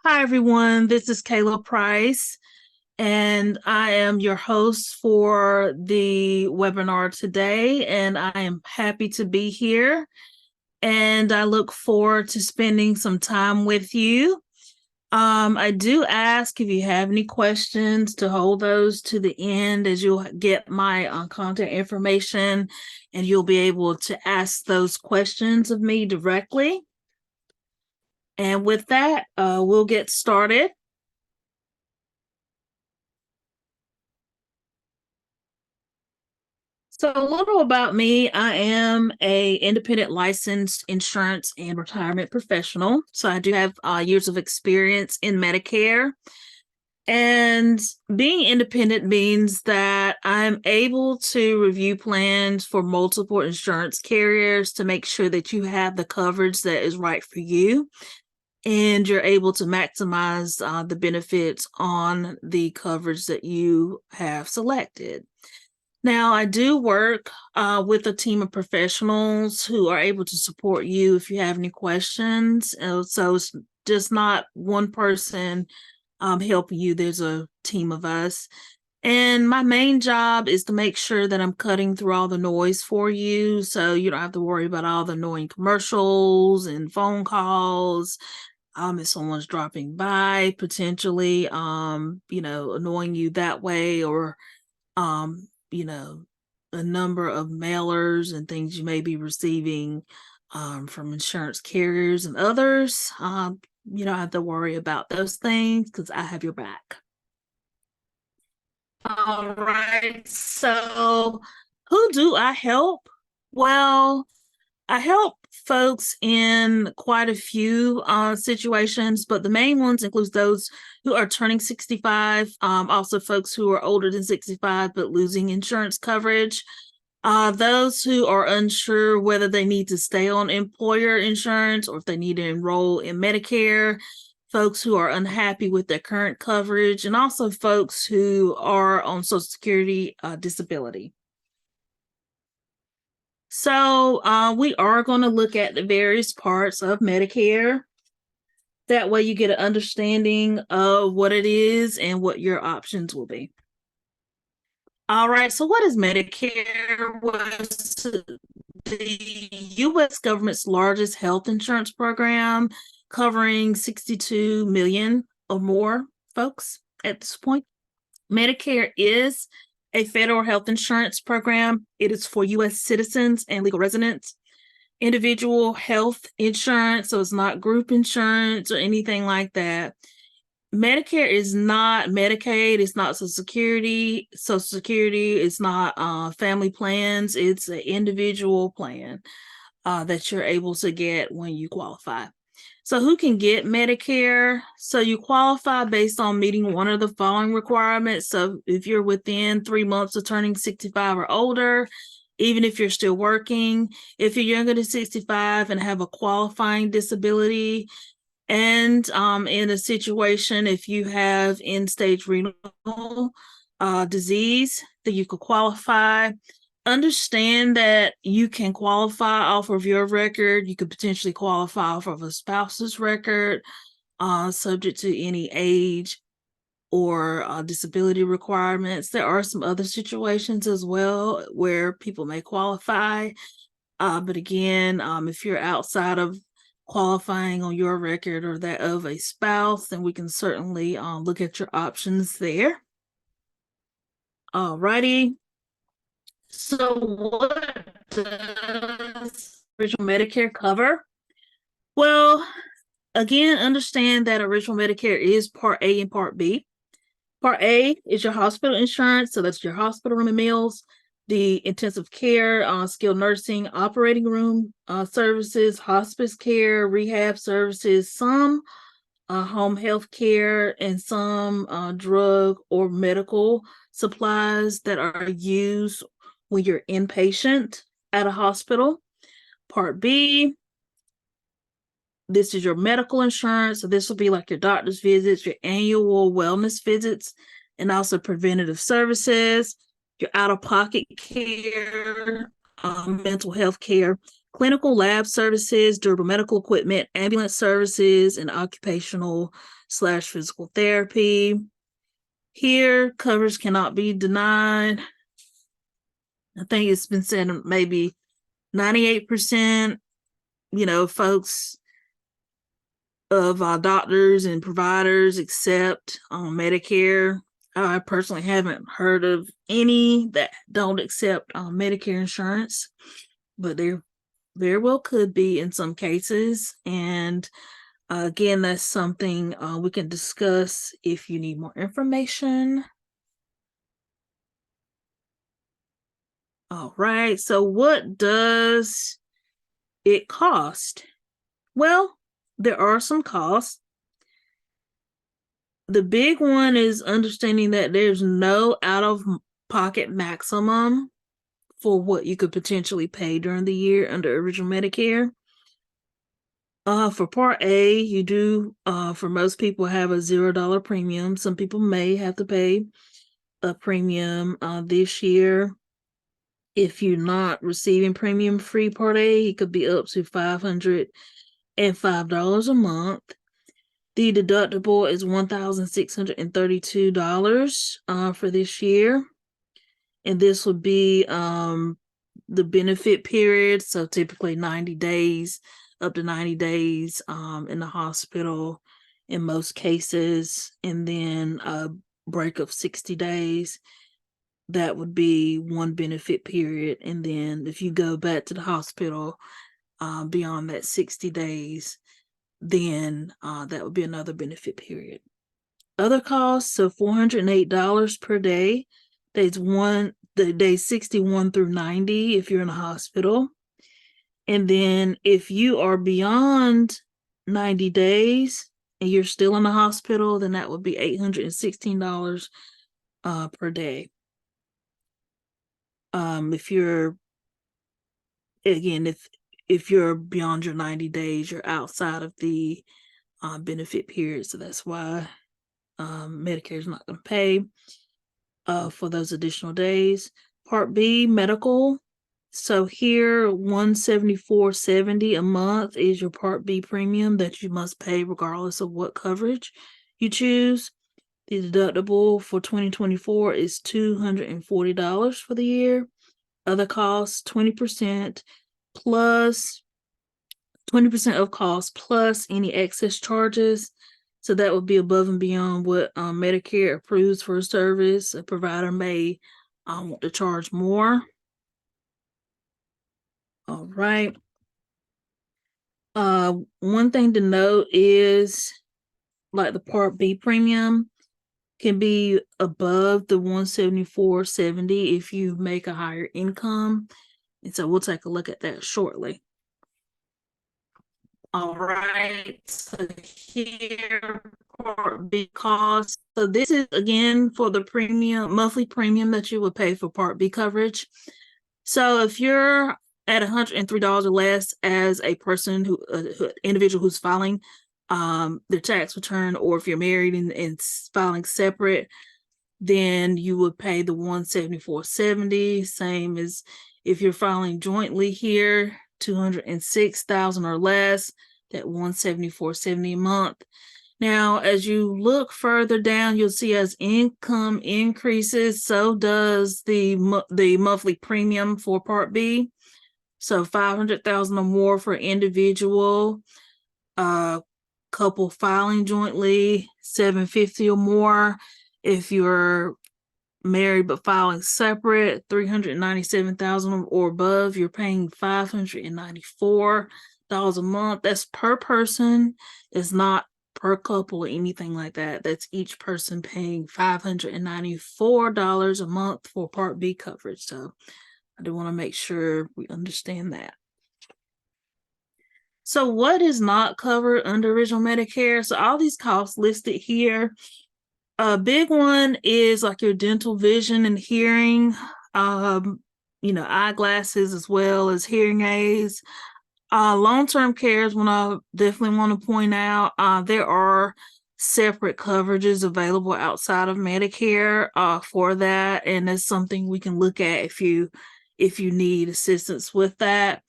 Hi, everyone. This is Kayla Price, and I am your host for the webinar today. And I am happy to be here. And I look forward to spending some time with you. I do ask if you have any questions to hold those to the end as you'll get my contact information and you'll be able to ask those questions of me directly. And with that, we'll get started. So a little about me. I am a independent licensed insurance and retirement professional. So I do have years of experience in Medicare. And being independent means that I'm able to review plans for multiple insurance carriers to make sure that you have the coverage that is right for you. And you're able to maximize the benefits on the coverage that you have selected. Now, I do work with a team of professionals who are able to support you if you have any questions. So it's just not one person helping you, there's a team of us. And my main job is to make sure that I'm cutting through all the noise for you so you don't have to worry about all the annoying commercials and phone calls. If someone's dropping by, potentially, annoying you that way, or um, you know, a number of mailers and things you may be receiving from insurance carriers and others. You don't have to worry about those things because I have your back. All right. So, who do I help? Well, I help folks in quite a few situations, but the main ones include those who are turning 65, also folks who are older than 65 but losing insurance coverage, those who are unsure whether they need to stay on employer insurance or if they need to enroll in Medicare, folks who are unhappy with their current coverage, and also folks who are on Social Security disability. So we are going to look at the various parts of Medicare. That way you get an understanding of what it is and what your options will be. All right, so what is Medicare? Was the U.S. government's largest health insurance program, covering 62 million or more folks at this point. Medicare is a federal health insurance program. It is for U.S. citizens and legal residents. Individual health insurance, so it's not group insurance or anything like that. Medicare is not Medicaid, it's not Social Security. Social Security is not family plans, it's an individual plan that you're able to get when you qualify. So who can get Medicare? So you qualify based on meeting one of the following requirements. So if you're within 3 months of turning 65 or older, even if you're still working, if you're younger than 65 and have a qualifying disability, and in a situation, if you have end-stage renal disease, that you could qualify. Understand that you can qualify off of your record. You could potentially qualify off of a spouse's record, subject to any age or disability requirements. There are some other situations as well where people may qualify. But again, if you're outside of qualifying on your record or that of a spouse, then we can certainly look at your options there. Alrighty. So what does original Medicare cover? Well, again, understand that original Medicare is Part A and Part B. Part A is your hospital insurance, so that's your hospital room and meals, the intensive care, skilled nursing, operating room services, hospice care, rehab services, some home health care, and some drug or medical supplies that are used when you're inpatient at a hospital. Part B, this is your medical insurance. So this will be like your doctor's visits, your annual wellness visits, and also preventative services, your out-of-pocket care, mental health care, clinical lab services, durable medical equipment, ambulance services, and occupational physical therapy. Here, coverage cannot be denied. I think it's been said maybe 98%, folks of doctors and providers accept Medicare. I personally haven't heard of any that don't accept Medicare insurance, but there very well could be in some cases. And again, that's something we can discuss if you need more information. All right, so what does it cost? Well, there are some costs. The big one is understanding that there's no out-of-pocket maximum for what you could potentially pay during the year under original Medicare. For Part A, you do, for most people, have a $0 premium. Some people may have to pay a premium this year. If you're not receiving premium-free Part A, it could be up to $505 a month. The deductible is $1,632 for this year. And this would be the benefit period. So typically 90 days, up to 90 days in the hospital in most cases. And then a break of 60 days. That would be one benefit period. And then if you go back to the hospital beyond that 60 days, then that would be another benefit period. Other costs, so $408 per day. Days 61 through 90 if you're in a hospital. And then if you are beyond 90 days and you're still in the hospital, then that would be $816 per day. If you're beyond your 90 days, you're outside of the benefit period. So that's why Medicare is not going to pay for those additional days. Part B, medical. So here, $174.70 a month is your Part B premium that you must pay regardless of what coverage you choose. The deductible for 2024 is $240 for the year. Other costs, 20% plus 20% of cost plus any excess charges. So that would be above and beyond what Medicare approves for a service. A provider may want to charge more. All right. One thing to note is like the Part B premium can be above the $174.70 if you make a higher income. And so we'll take a look at that shortly. All right, so here Part B costs. So this is again for the monthly premium that you would pay for Part B coverage. So if you're at $103 or less as a person individual who's filing their tax return, or if you're married and filing separate, then you would pay the $174.70. Same as if you're filing jointly here, $206,000 or less, that $174.70 a month. Now, as you look further down, you'll see as income increases, so does the monthly premium for Part B. So $500,000 or more for individual, couple filing jointly, $750 or more. If you're married but filing separate, $397,000 or above, you're paying $594 a month. That's per person. It's not per couple or anything like that. That's each person paying $594 a month for Part B coverage. So I do want to make sure we understand that. So what is not covered under original Medicare? So all these costs listed here. A big one is like your dental, vision, and hearing, eyeglasses as well as hearing aids. Long-term care is one I definitely want to point out. There are separate coverages available outside of Medicare for that, and it's something we can look at if you need assistance with that.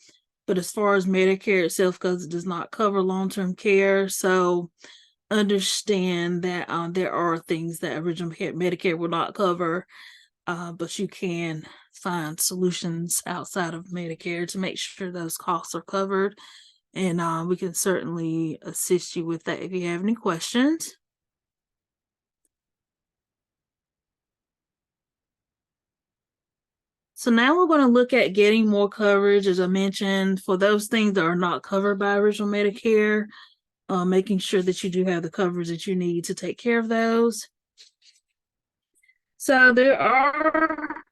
But as far as Medicare itself goes, it does not cover long-term care. So understand that there are things that original Medicare will not cover, but you can find solutions outside of Medicare to make sure those costs are covered. And we can certainly assist you with that if you have any questions. So now we're going to look at getting more coverage, as I mentioned, for those things that are not covered by original Medicare, making sure that you do have the coverage that you need to take care of those. So there are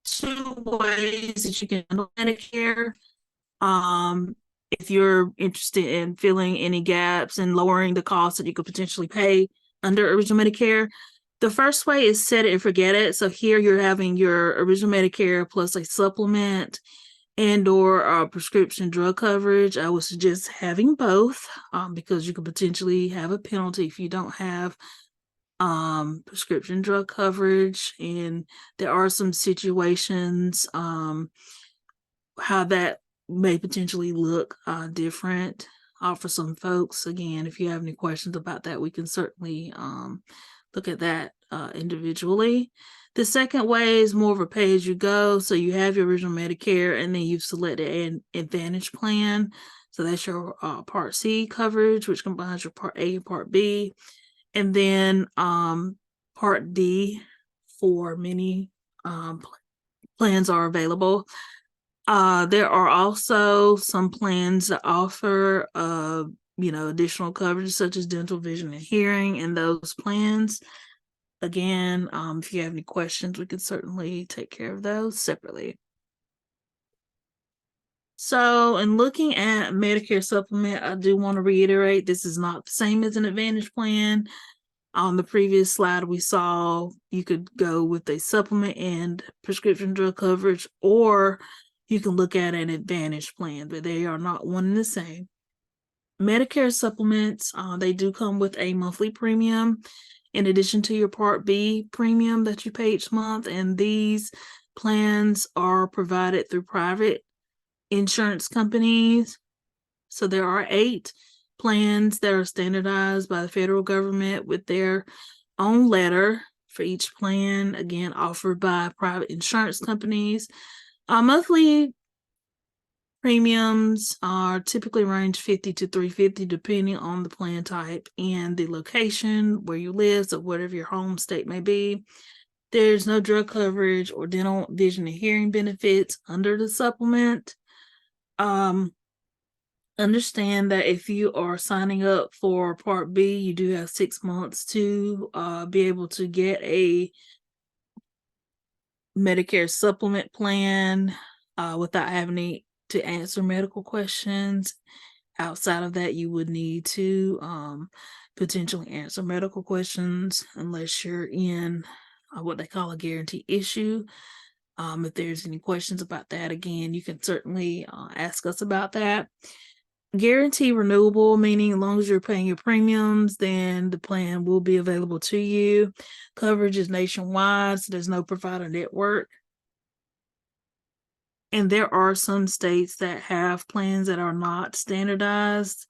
two ways that you can handle Medicare. If you're interested in filling any gaps and lowering the cost that you could potentially pay under original Medicare, the first way is set it and forget it. So here you're having your original Medicare plus a supplement and or prescription drug coverage. I would suggest having both because you could potentially have a penalty if you don't have prescription drug coverage. And there are some situations how that may potentially look different for some folks. Again, if you have any questions about that, we can certainly look at that individually. The second way is more of a pay as you go. So you have your original Medicare and then you've selected an Advantage plan. So that's your Part C coverage, which combines your Part A and Part B. And then Part D for many plans are available. There are also some plans that offer additional coverage such as dental, vision, and hearing in those plans. Again, if you have any questions, we can certainly take care of those separately. So in looking at Medicare supplement, I do want to reiterate this is not the same as an Advantage plan. On the previous slide, we saw you could go with a supplement and prescription drug coverage, or you can look at an Advantage plan, but they are not one and the same. Medicare supplements, they do come with a monthly premium in addition to your Part B premium that you pay each month, and these plans are provided through private insurance companies. So there are 8 plans that are standardized by the federal government with their own letter for each plan, again, offered by private insurance companies. Monthly premiums are typically range $50 to $350 depending on the plan type and the location where you live, so whatever your home state may be. There's no drug coverage or dental, vision, and hearing benefits under the supplement. Understand that if you are signing up for Part B, you do have 6 months to be able to get a Medicare supplement plan without having to answer medical questions. Outside of that, you would need to potentially answer medical questions unless you're in what they call a guarantee issue. If there's any questions about that, again, you can certainly ask us about that. Guarantee renewable, meaning as long as you're paying your premiums, then the plan will be available to you. Coverage is nationwide, so there's no provider network. And there are some states that have plans that are not standardized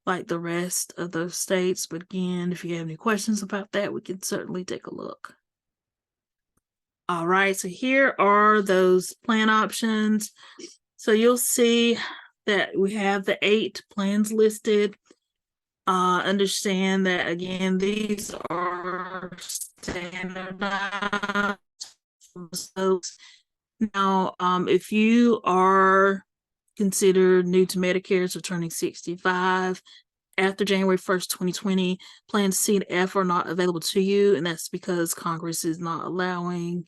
like the rest of those states. But again, if you have any questions about that, we can certainly take a look. All right, so here are those plan options. So you'll see that we have the 8 plans listed. Understand that, again, these are standardized folks. Now, if you are considered new to Medicare, so turning 65 after January 1st, 2020, plans C and F are not available to you, and that's because Congress is not allowing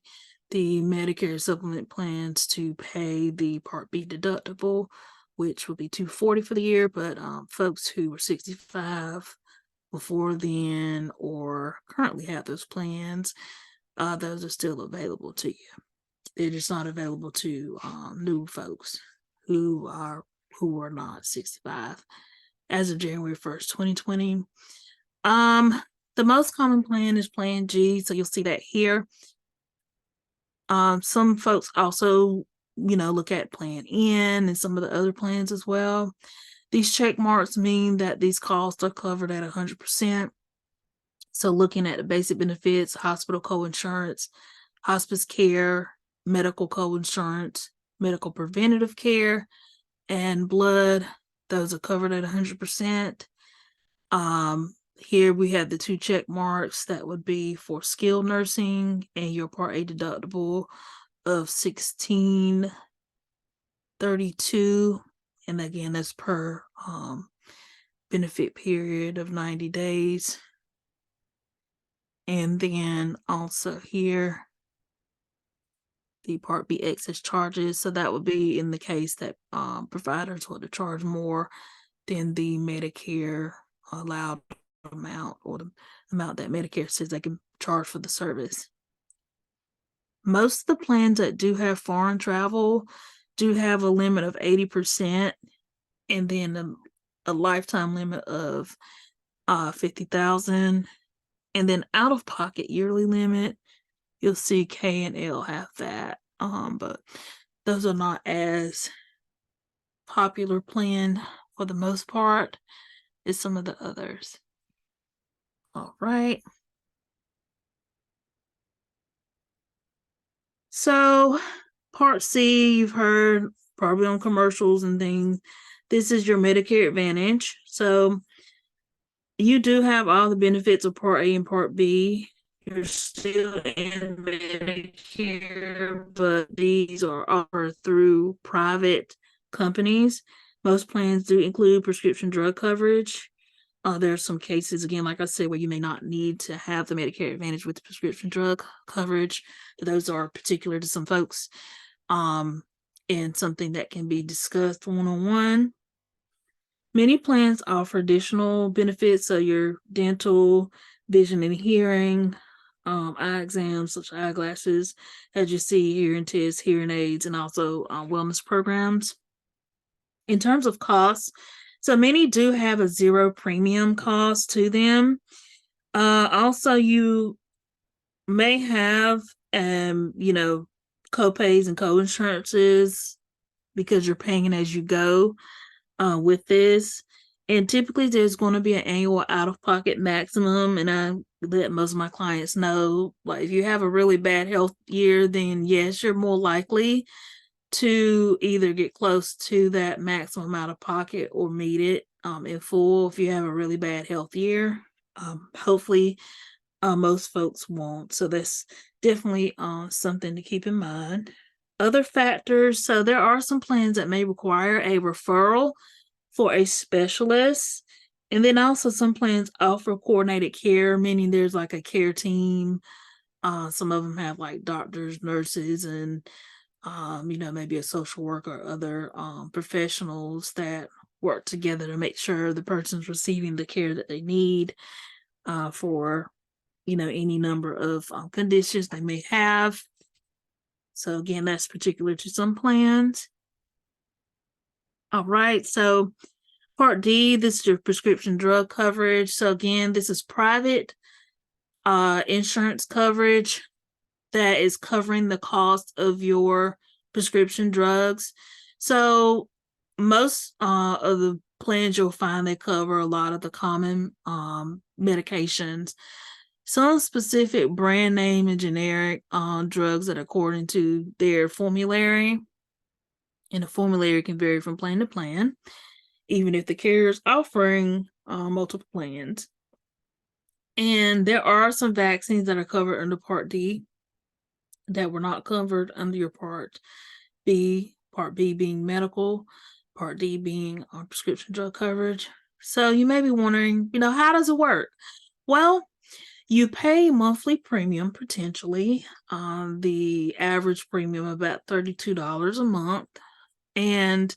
the Medicare supplement plans to pay the Part B deductible, which would be $240 for the year. But folks who were 65 before then or currently have those plans, those are still available to you. They're just not available to new folks who are not 65 as of January 1st, 2020. The most common plan is Plan G, so you'll see that here. Some folks also, look at Plan N and some of the other plans as well. These check marks mean that these costs are covered at 100%. So looking at the basic benefits, hospital co-insurance, hospice care, medical co-insurance, medical preventative care, and blood, those are covered at 100%. Here we have the 2 check marks that would be for skilled nursing and your Part A deductible of $16.32, and again that's per benefit period of 90 days. And then also here the Part B excess charges, so that would be in the case that providers were to charge more than the Medicare allowed amount, or the amount that Medicare says they can charge for the service. Most of the plans that do have foreign travel do have a limit of 80%, and then a lifetime limit of $50,000, and then out of pocket yearly limit. You'll see K and L have that, but those are not as popular plan for the most part as some of the others. All right. So Part C, you've heard probably on commercials and things. This is your Medicare Advantage. So you do have all the benefits of Part A and Part B. You're still in Medicare, but these are offered through private companies. Most plans do include prescription drug coverage. There are some cases, again, like I said, where you may not need to have the Medicare Advantage with the prescription drug coverage. Those are particular to some folks, and something that can be discussed one-on-one. Many plans offer additional benefits, so your dental, vision, and hearing, eye exams such as eyeglasses, as you see, hearing tests, hearing aids, and also wellness programs. In terms of costs, so many do have a 0 premium cost to them. Also, you may have, co-pays and co-insurances because you're paying as you go with this. And typically there's going to be an annual out-of-pocket maximum. And I let most of my clients know, like, if you have a really bad health year, then yes, you're more likely to either get close to that maximum out of pocket or meet it in full if you have a really bad health year. Hopefully most folks won't, so that's definitely something to keep in mind. Other factors, so there are some plans that may require a referral for a specialist, and then also some plans offer coordinated care, meaning there's like a care team. Some of them have like doctors, nurses, and maybe a social worker or other professionals that work together to make sure the person's receiving the care that they need for, any number of conditions they may have. So again, that's particular to some plans. All right, so Part D, this is your prescription drug coverage. So again, this is private insurance coverage that is covering the cost of your prescription drugs. So most of the plans you'll find they cover a lot of the common medications. Some specific brand name and generic drugs that are according to their formulary. And the formulary can vary from plan to plan, even if the carrier is offering multiple plans. And there are some vaccines that are covered under Part D that were not covered under your Part B, Part B being medical, Part D being prescription drug coverage. So you may be wondering, how does it work? Well, you pay monthly premium potentially, the average premium about $32 a month, and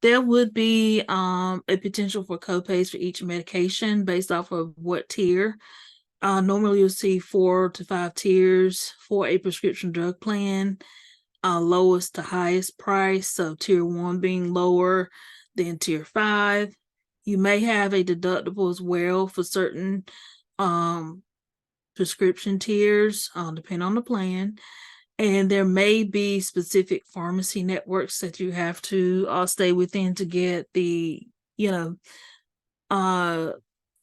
there would be a potential for copays for each medication based off of what tier. Normally you'll see 4 to 5 tiers for a prescription drug plan, lowest to highest price, so tier 1 being lower than tier 5. You may have a deductible as well for certain prescription tiers, depending on the plan. And there may be specific pharmacy networks that you have to stay within to get the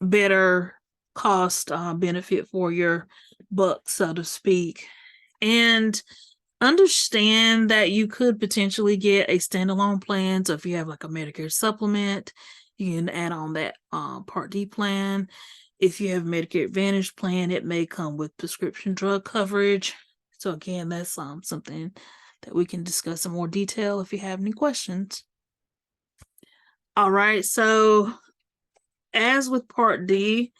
better cost benefit for your buck, so to speak. And understand that you could potentially get a standalone plan. So if you have like a Medicare supplement, you can add on that Part D plan. If you have Medicare Advantage plan, it may come with prescription drug coverage. So again, that's something that we can discuss in more detail if you have any questions. All right, so as with Part D,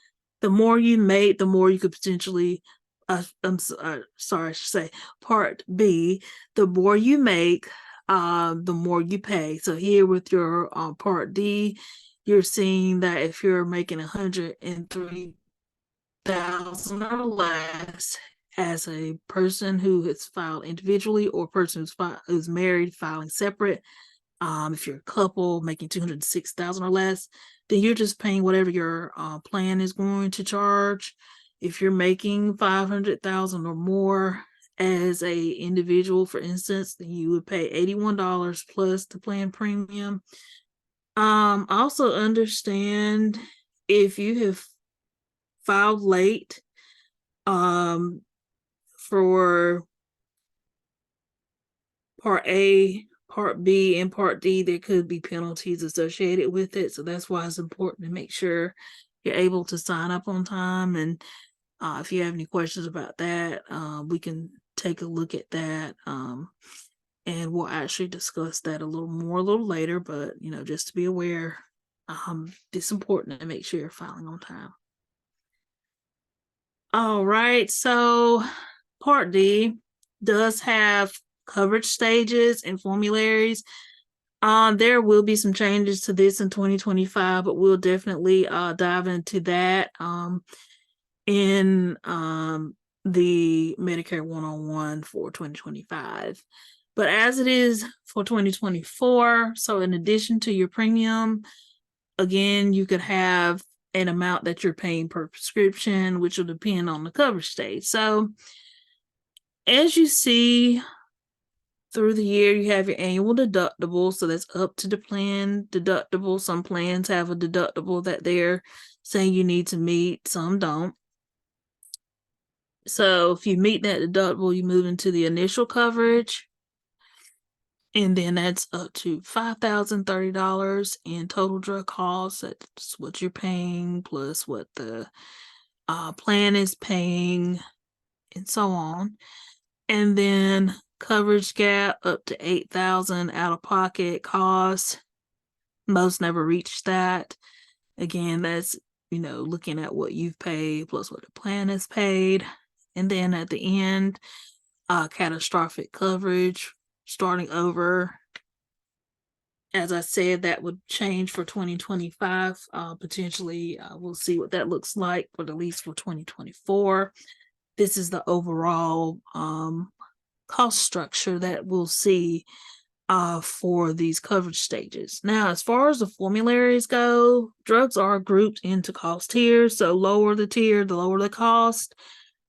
the more you make, the more you could potentially, sorry, I should say Part B, the more you make, the more you pay. So here with your Part D, you're seeing that if you're making $103,000 or less as a person who has filed individually or person who's married filing separate, if you're a couple making $206,000 or less, then you're just paying whatever your plan is going to charge. If you're making $500,000 or more as a individual, for instance, then you would pay $81 plus the plan premium. Also understand if you have filed late for Part A, Part B, and Part D, there could be penalties associated with it. So that's why it's important to make sure you're able to sign up on time. And if you have any questions about that, we can take a look at that. And we'll actually discuss that a little later. But, just to be aware, it's important to make sure you're filing on time. All right. So Part D does have coverage stages and formularies. There will be some changes to this in 2025, but we'll definitely dive into that in the Medicare 101 for 2025. But as it is for 2024, so in addition to your premium, again, you could have an amount that you're paying per prescription, which will depend on the coverage stage. So as you see through the year, you have your annual deductible. So that's up to the plan deductible. Some plans have a deductible that they're saying you need to meet, some don't. So if you meet that deductible, you move into the initial coverage. And then that's up to $5,030 in total drug costs. That's what you're paying plus what the plan is paying, and so on. And then coverage gap up to $8,000 out of pocket costs. Most never reach that. Again, that's looking at what you've paid plus what the plan has paid. And then at the end, catastrophic coverage starting over. As I said, that would change for 2025. Potentially, we'll see what that looks like, but at least for 2024. This is the overall cost structure that we'll see for these coverage stages. Now, as far as the formularies go, drugs are grouped into cost tiers. So lower the tier, the lower the cost.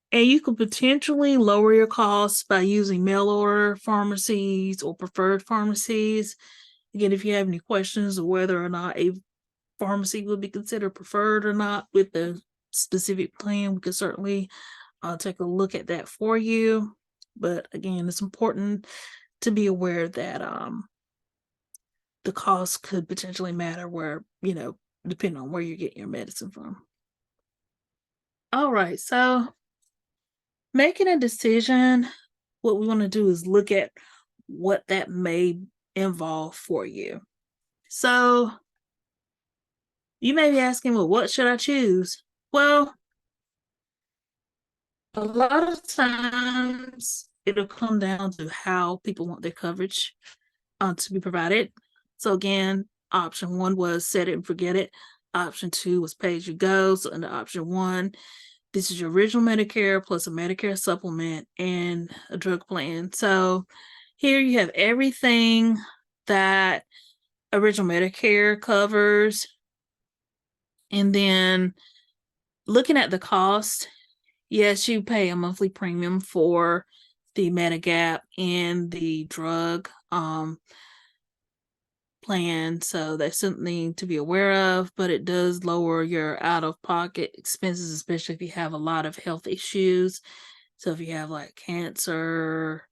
And you can potentially lower your costs by using mail order pharmacies or preferred pharmacies. Again, if you have any questions of whether or not a pharmacy would be considered preferred or not with the specific plan, we could certainly take a look at that for you. But again, it's important to be aware that the cost could potentially matter where, depending on where you're getting your medicine from. All right, so making a decision, what we want to do is look at what that may involve for you. So you may be asking, well, what should I choose? Well, a lot of times it'll come down to how people want their coverage to be provided. So again, option 1 was set it and forget it. Option 2 was pay as you go. So under option 1, this is your original Medicare plus a Medicare supplement and a drug plan. So here you have everything that original Medicare covers. And then looking at the cost, yes, you pay a monthly premium for the Medigap and the drug plan. So that's something to be aware of, but it does lower your out-of-pocket expenses, especially if you have a lot of health issues. So if you have like cancer,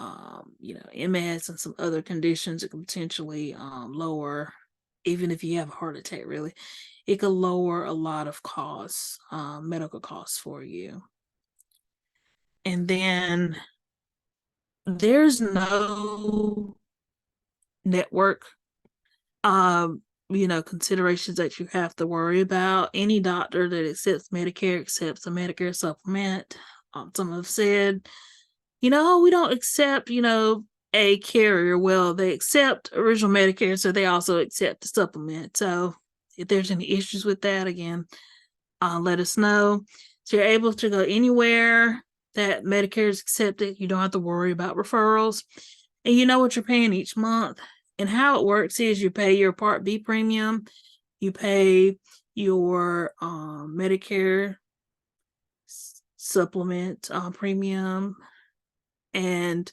MS and some other conditions, it can potentially lower, even if you have a heart attack, really, it could lower a lot of costs, medical costs for you. And then there's no network considerations that you have to worry about. Any doctor that accepts Medicare accepts a Medicare supplement. Some have said, we don't accept, a carrier. Well, they accept original Medicare, so they also accept the supplement. So if there's any issues with that, again, let us know. So you're able to go anywhere that Medicare is accepted. You don't have to worry about referrals. And you know what you're paying each month. And how it works is you pay your Part B premium, you pay your Medicare supplement premium, and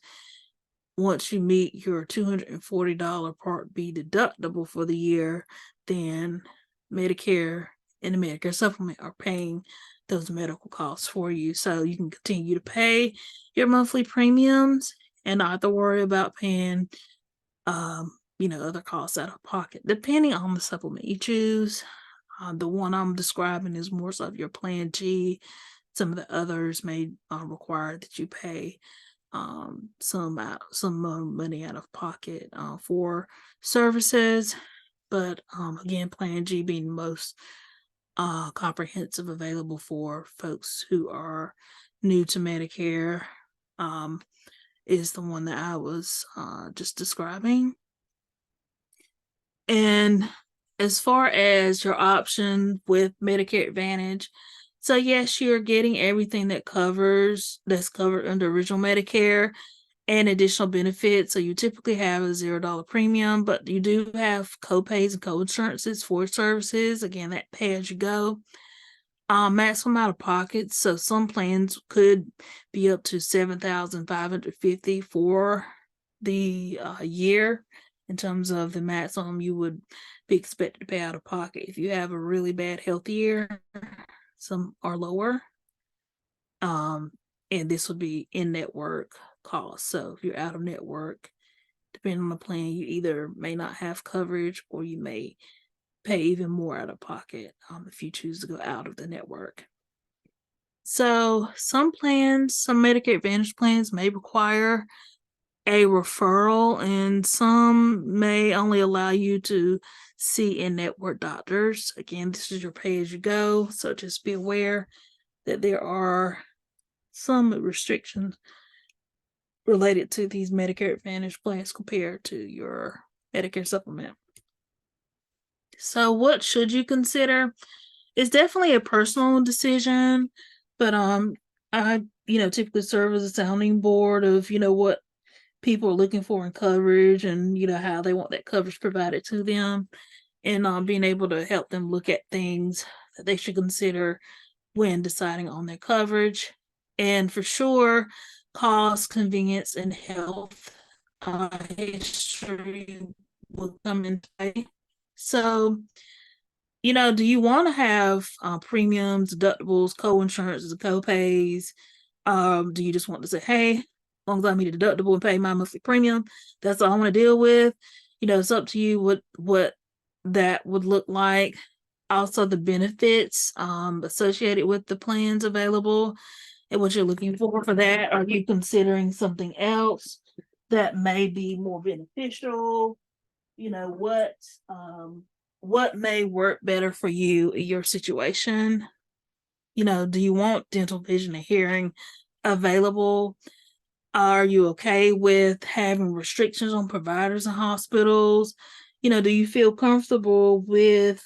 once you meet your $240 Part B deductible for the year, then Medicare and the Medicare supplement are paying those medical costs for you. So you can continue to pay your monthly premiums and not have to worry about paying other costs out of pocket, depending on the supplement you choose. The one I'm describing is more so of your Plan G. Some of the others may require that you pay some more money out of pocket for services. But again, Plan G being most comprehensive, available for folks who are new to Medicare, is the one that I was just describing. And as far as your option with Medicare Advantage, so yes, you're getting everything that's covered under original Medicare and additional benefits. So you typically have a $0 premium, but you do have co-pays and co-insurances for services. Again, that pay as you go. Maximum out of pocket. So some plans could be up to $7,550 for the year in terms of the maximum you would be expected to pay out of pocket. If you have a really bad health year, some are lower. And this would be in-network costs. So if you're out of network, depending on the plan, you either may not have coverage or you may pay even more out of pocket if you choose to go out of the network. So some Medicare Advantage plans may require a referral, and some may only allow you to see in-network doctors. Again, this is your pay-as-you-go, so just be aware that there are some restrictions related to these Medicare Advantage plans compared to your Medicare supplement. So what should you consider? It's definitely a personal decision, but I typically serve as a sounding board of what people are looking for in coverage, and how they want that coverage provided to them, and being able to help them look at things that they should consider when deciding on their coverage. And for sure, cost, convenience, and health history will come into play. So do you want to have premiums, deductibles, co-insurances, and co-pays? Do you just want to say, hey, as long as I meet a deductible and pay my monthly premium, that's all I want to deal with? It's up to you what that would look like. Also, the benefits associated with the plans available and what you're looking for that. Are you considering something else that may be more beneficial? What may work better for you in your situation? Do you want dental, vision, and hearing available? Are you okay with having restrictions on providers and hospitals? Do you feel comfortable with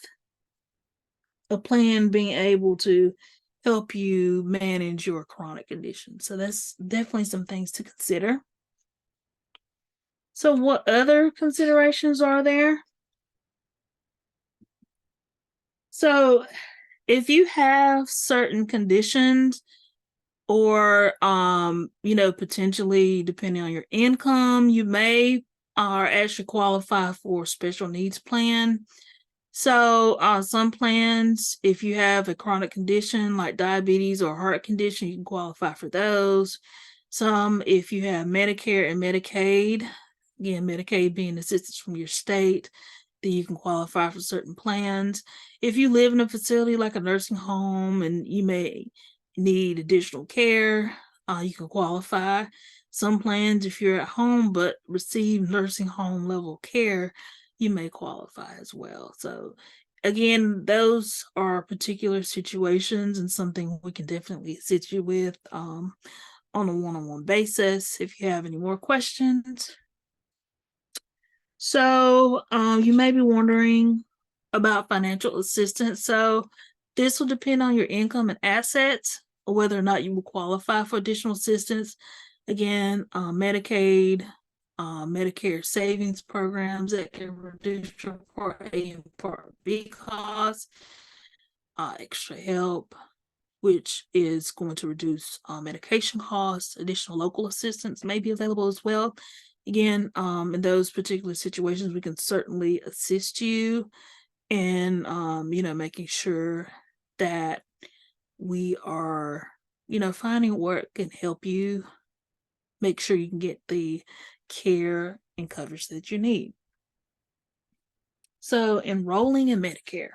a plan being able to help you manage your chronic condition? So that's definitely some things to consider. So what other considerations are there? So if you have certain conditions, or potentially depending on your income, you may are actually qualify for special needs plan. So some plans, if you have a chronic condition like diabetes or heart condition, you can qualify for those. Some, if you have Medicare and Medicaid, again, Medicaid being assistance from your state, then you can qualify for certain plans. If you live in a facility like a nursing home and you may need additional care, you can qualify. Some plans, if you're at home but receive nursing home level care, you may qualify as well. So again, those are particular situations and something we can definitely assist you with on a one-on-one basis if you have any more questions. So you may be wondering about financial assistance. So this will depend on your income and assets, or whether or not you will qualify for additional assistance. Again, Medicaid, Medicare savings programs that can reduce your Part A and Part B costs, extra help, which is going to reduce medication costs. Additional local assistance may be available as well. Again, in those particular situations, we can certainly assist you in, making sure that we are, finding what can help you make sure you can get the care and coverage that you need. So, enrolling in Medicare.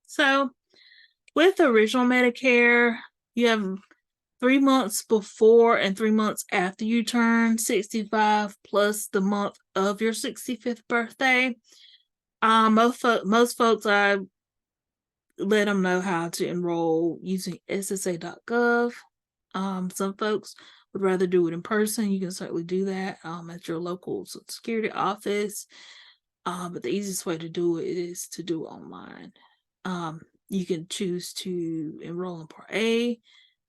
So, with the original Medicare, you have 3 months before and 3 months after you turn 65, plus the month of your 65th birthday. Most folks, I let them know how to enroll using SSA.gov. Some folks would rather do it in person. You can certainly do that at your local Social Security office. But the easiest way to do it is to do it online. You can choose to enroll in Part A,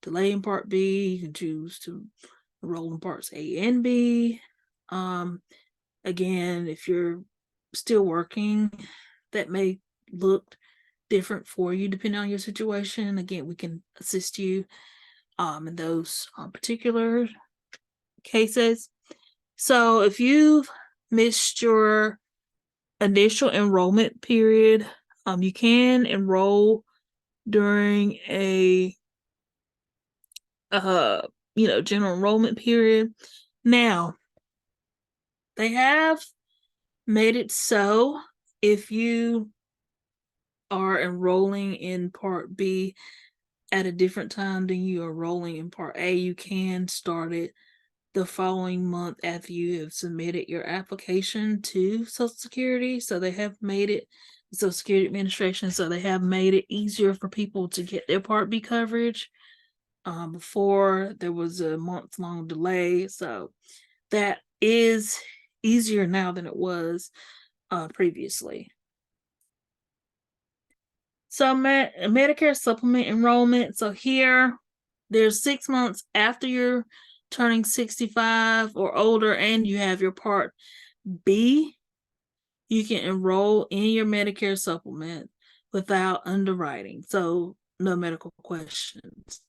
delay in Part B. You can choose to enroll in Parts A and B. Again, if you're still working, that may look different for you depending on your situation. Again, we can assist you in those particular cases. So if you've missed your initial enrollment period, you can enroll during a general enrollment period. Now, they have made it so if you are enrolling in Part B at a different time than you are enrolling in Part A, you can start it the following month after you have submitted your application to Social Security. So they have made it, Social Security Administration, so they have made it easier for people to get their Part B coverage. Before there was a month-long delay, so that is easier now than it was previously. So Medicare supplement enrollment. So here, there's 6 months after you're turning 65 or older and you have your Part B, you can enroll in your Medicare supplement without underwriting. So no medical questions.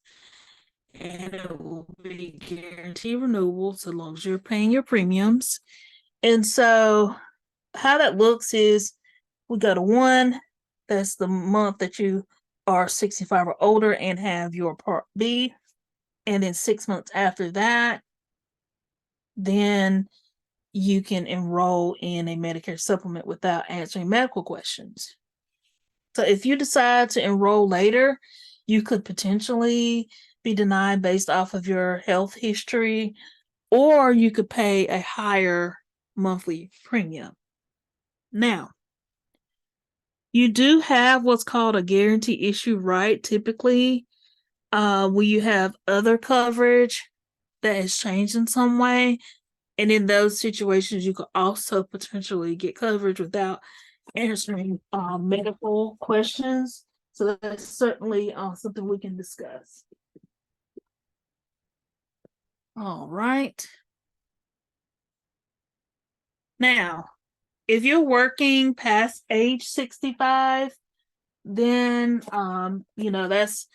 And it will be guaranteed renewable so long as you're paying your premiums. And so how that looks is we go to 1, that's the month that you are 65 or older and have your Part B. And then 6 months after that, then you can enroll in a Medicare supplement without answering medical questions. So if you decide to enroll later, you could potentially be denied based off of your health history, or you could pay a higher monthly premium. Now, you do have what's called a guarantee issue right, typically, when you have other coverage that has changed in some way. And in those situations, you could also potentially get coverage without answering medical questions. So that's certainly something we can discuss. All right. Now, if you're working past age 65, then that's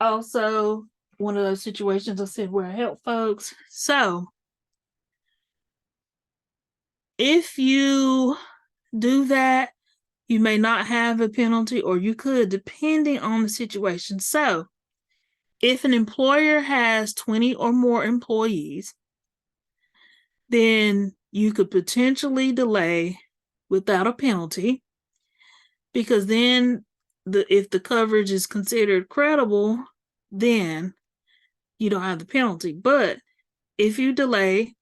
also one of those situations I said where I help folks. So if you do that, you may not have a penalty, or you could, depending on the situation. So, if an employer has 20 or more employees, then you could potentially delay without a penalty, because then if the coverage is considered credible, then you don't have the penalty. But if you delay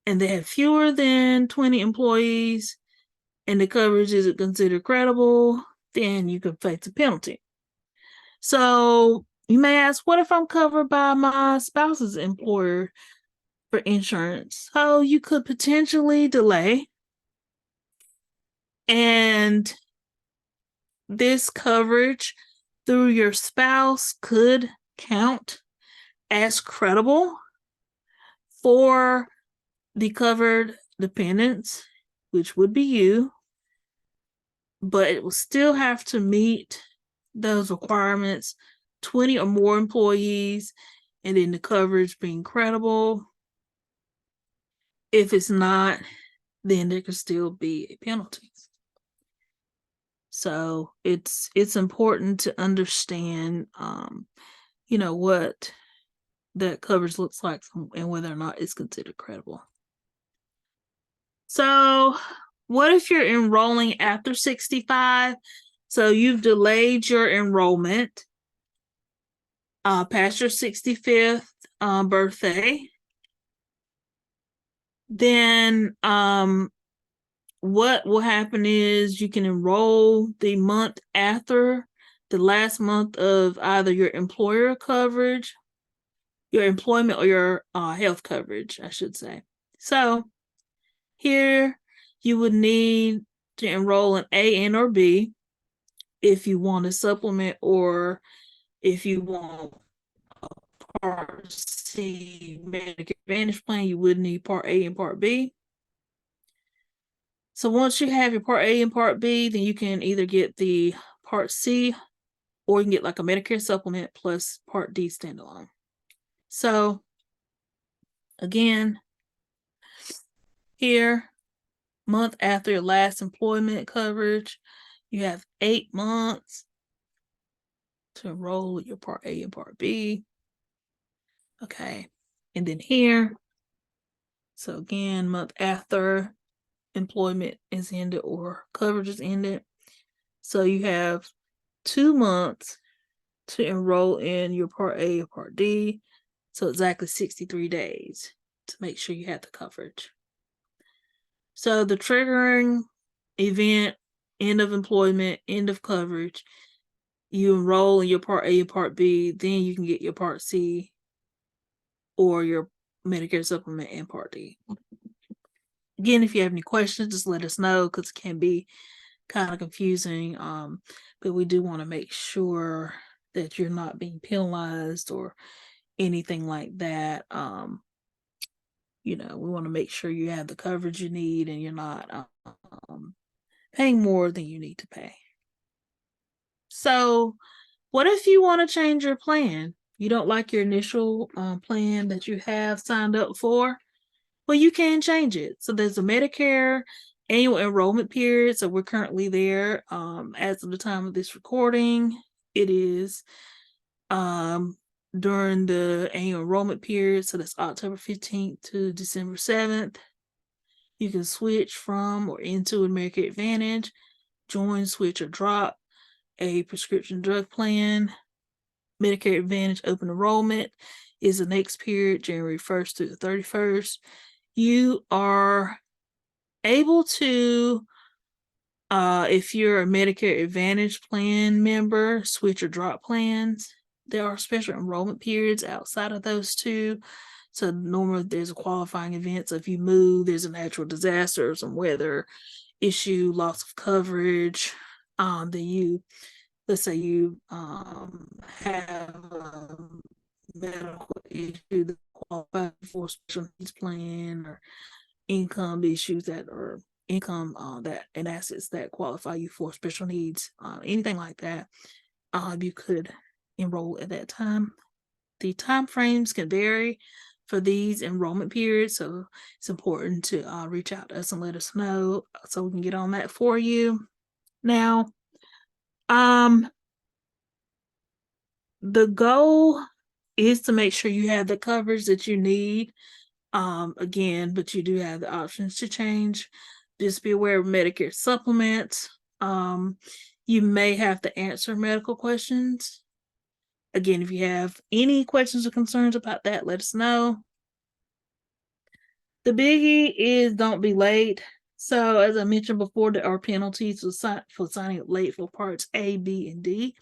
and they have fewer than 20 employees and the coverage isn't considered credible, then you could face a penalty. So you may ask, what if I'm covered by my spouse's employer for insurance? So you could potentially delay, and this coverage through your spouse could count as credible for the covered dependents, which would be you, but it will still have to meet those requirements, 20 or more employees, and then the coverage being credible. If it's not, then there could still be a penalty. So it's important to understand, what that coverage looks like and whether or not it's considered credible. So what if you're enrolling after 65? So you've delayed your enrollment past your 65th birthday. Then what will happen is you can enroll the month after the last month of either your employer coverage, your employment, or your health coverage, I should say. So here you would need to enroll in A, N, or B if you want a supplement, or if you want a Part C Medicare Advantage plan, you would need Part A and Part B. So once you have your Part A and Part B, then you can either get the Part C, or you can get like a Medicare supplement plus Part D standalone. So again, here, month after your last employment coverage, you have 8 months to enroll with your Part A and Part B. Okay. And then here, so again, month after employment is ended or coverage is ended. So you have 2 months to enroll in your Part A or Part D. So exactly 63 days to make sure you have the coverage. So the triggering event, end of employment, end of coverage, you enroll in your Part A and Part B, then you can get your Part C or your Medicare supplement and Part D. Again, if you have any questions, just let us know, because it can be kind of confusing. But we do want to make sure that you're not being penalized or anything like that. We want to make sure you have the coverage you need and you're not paying more than you need to pay. So what if you want to change your plan? You don't like your initial plan that you have signed up for? Well, you can change it. So there's a Medicare annual enrollment period. So we're currently there. As of the time of this recording, it is during the annual enrollment period. So that's October 15th to December 7th. You can switch from or into a Medicare Advantage, join, switch, or drop a prescription drug plan. Medicare Advantage open enrollment is the next period, January 1st through the 31st. You are able to, if you're a Medicare Advantage plan member, switch or drop plans. There are special enrollment periods outside of those two. So normally there's a qualifying event. So if you move, there's a natural disaster or some weather issue, loss of coverage, then let's say you have a medical issue that qualifies for a special needs plan, or income issues that are income that and assets that qualify you for special needs, anything like that, you could enroll at that time. The time frames can vary for these enrollment periods. So it's important to reach out to us and let us know so we can get on that for you. Now, the goal is to make sure you have the coverage that you need. Again, but you do have the options to change. Just be aware of Medicare supplements. You may have to answer medical questions. Again, if you have any questions or concerns about that, let us know. The biggie is don't be late. So, as I mentioned before, there are penalties for signing up late for parts A, B, and D.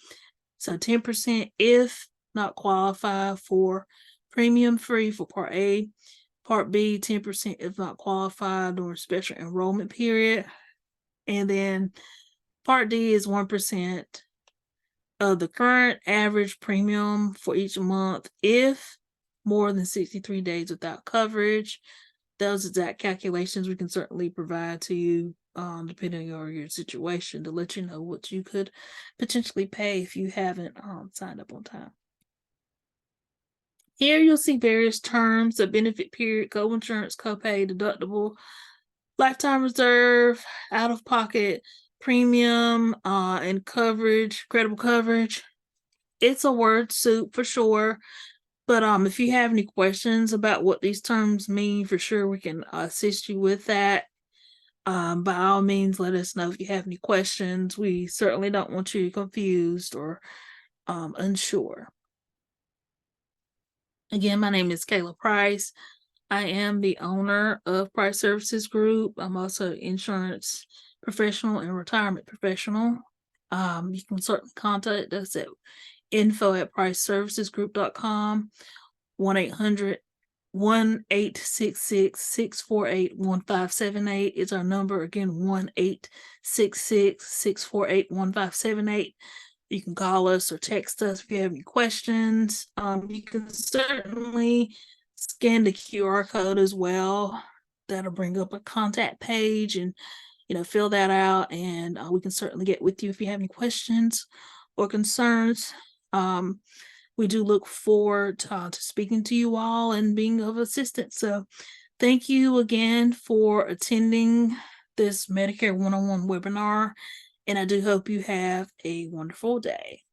So 10% if not qualified for premium free for part A. Part B, 10% if not qualified during special enrollment period. And then part D is 1% of the current average premium for each month if more than 63 days without coverage. Those exact calculations we can certainly provide to you, depending on your situation, to let you know what you could potentially pay if you haven't signed up on time. Here you'll see various terms: a benefit period, co-insurance, copay, deductible, lifetime reserve, out-of-pocket premium, and coverage, credible coverage. It's a word soup for sure. But if you have any questions about what these terms mean, for sure we can assist you with that. By all means, let us know if you have any questions. We certainly don't want you confused or unsure. Again, my name is Kayla Price. I am the owner of Price Services Group. I'm also an insurance professional and retirement professional. You can certainly contact us at info@priceservicesgroup.com. 1-800-1866-648-1578 is our number. Again, 1-866-648-1578. You can call us or text us if you have any questions. You can certainly scan the QR code as well. That'll bring up a contact page, and fill that out, and we can certainly get with you if you have any questions or concerns. We do look forward to speaking to you all and being of assistance. So thank you again for attending this Medicare 101 webinar, and I do hope you have a wonderful day.